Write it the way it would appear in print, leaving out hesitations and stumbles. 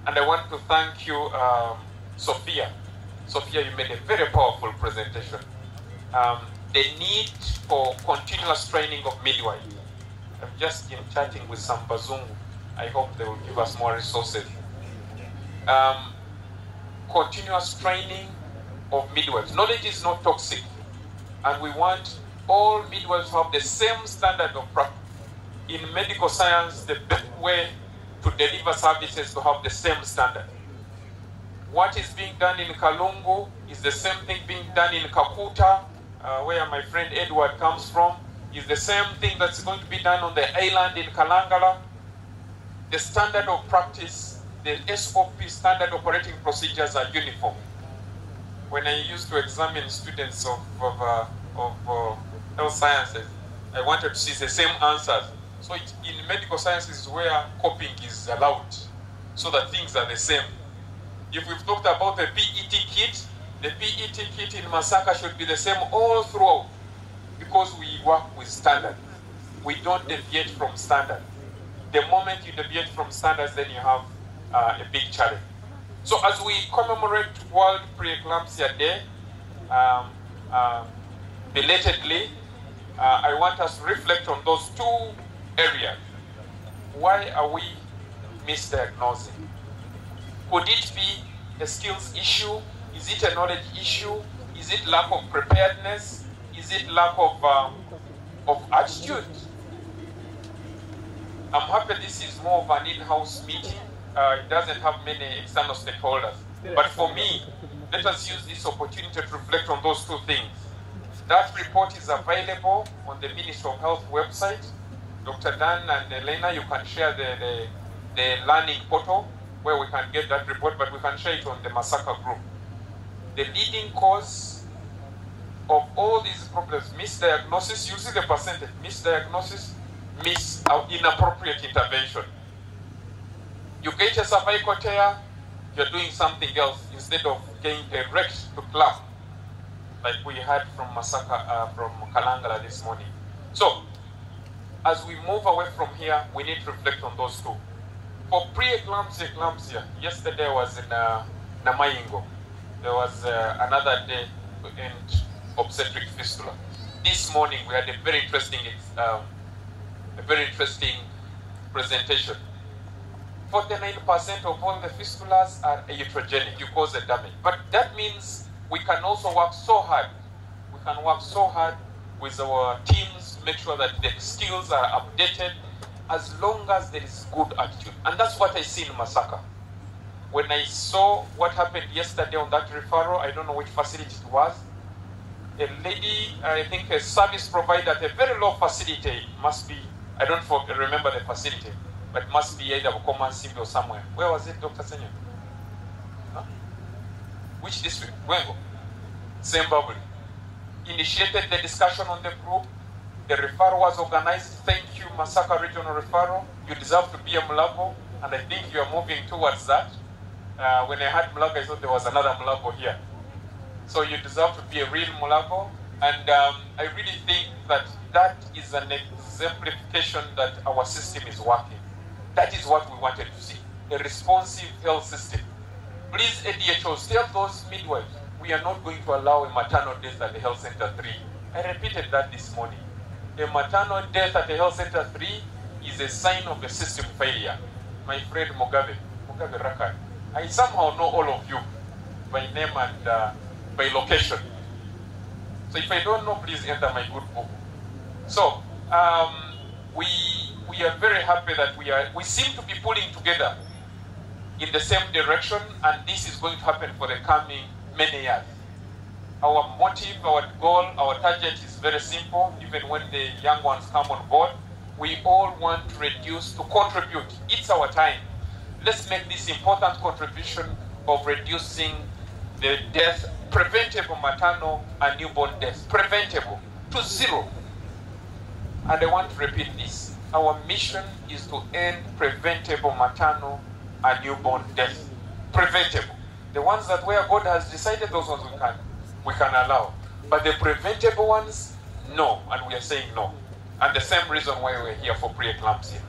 And I want to thank you, Sophia. Sophia, you made a very powerful presentation. The need for continuous training of midwives. I've just been chatting with some Bazungu. I hope they will give us more resources. Continuous training of midwives. Knowledge is not toxic. And we want all midwives to have the same standard of practice. In medical science, the best way to deliver services to have the same standard. What is being done in Kalungu is the same thing being done in Kakuta, where my friend Edward comes from, is the same thing that's going to be done on the island in Kalangala. The standard of practice, the SOP, standard operating procedures, are uniform. When I used to examine students of health sciences, I wanted to see the same answers. So in medical sciences is where copying is allowed, so that things are the same. If we've talked about the PET kit, the PET kit in Masaka should be the same all throughout, because we work with standard. We don't deviate from standard. The moment you deviate from standards, then you have a big challenge. So as we commemorate World Preeclampsia Day, belatedly, I want us to reflect on those two areas. Why are we misdiagnosing? Could it be a skills issue? Is it a knowledge issue? Is it lack of preparedness? Is it lack of attitude? I'm happy this is more of an in-house meeting. It doesn't have many external stakeholders. But for me, let us use this opportunity to reflect on those two things. That report is available on the Ministry of Health website. Dr. Dan and Elena, you can share the learning portal where we can get that report, but we can share it on the Masaka group. The leading cause of all these problems, misdiagnosis, you see the percentage, misdiagnosis, inappropriate intervention. You get a cervical tear, you're doing something else instead of getting direct to clamp, like we had from Masaka, from Kalangala this morning. So, as we move away from here, we need to reflect on those two. For pre-eclampsia, yesterday was in Namayingo. There was another day to end obstetric fistula. This morning we had a very interesting presentation. 49% of all the fistulas are iatrogenic. You cause a damage. But that means we can also work so hard. We can work so hard with our teams to make sure that the skills are updated as long as there is good attitude. And that's what I see in Masaka. When I saw what happened yesterday on that referral, I don't know which facility it was, a lady, I think a service provider at a very low facility, must be, I don't remember the facility, but must be either Common City or somewhere. Where was it, Dr. Senya? Huh? Which district? Wengo? Zimbabwe. Initiated the discussion on the group. The referral was organized. Thank you, Masaka Regional Referral. You deserve to be a Mulago, and I think you are moving towards that. When I had Mulago, I thought there was another Mulago here. So you deserve to be a real Mulago, and I really think that that is an exemplification that our system is working. That is what we wanted to see, a responsive health system. Please, ADHOs, tell those midwives, we are not going to allow a maternal death at the Health Center 3. I repeated that this morning. A maternal death at the Health Center 3 is a sign of a system failure. My friend Mugabe Rakai, I somehow know all of you by name and by location. So if I don't know, please enter my good book. So we are very happy that we seem to be pulling together in the same direction, and this is going to happen for the coming many years. Our motive, our goal, our target is very simple. Even when the young ones come on board, we all want to reduce, to contribute. It's our time. Let's make this important contribution of reducing the death, preventable maternal and newborn deaths, preventable to zero. And I want to repeat this. Our mission is to end preventable maternal and newborn death. Preventable. The ones that where God has decided, those ones we can allow. But the preventable ones, no. And we are saying no. And the same reason why we're here for pre-eclampsia.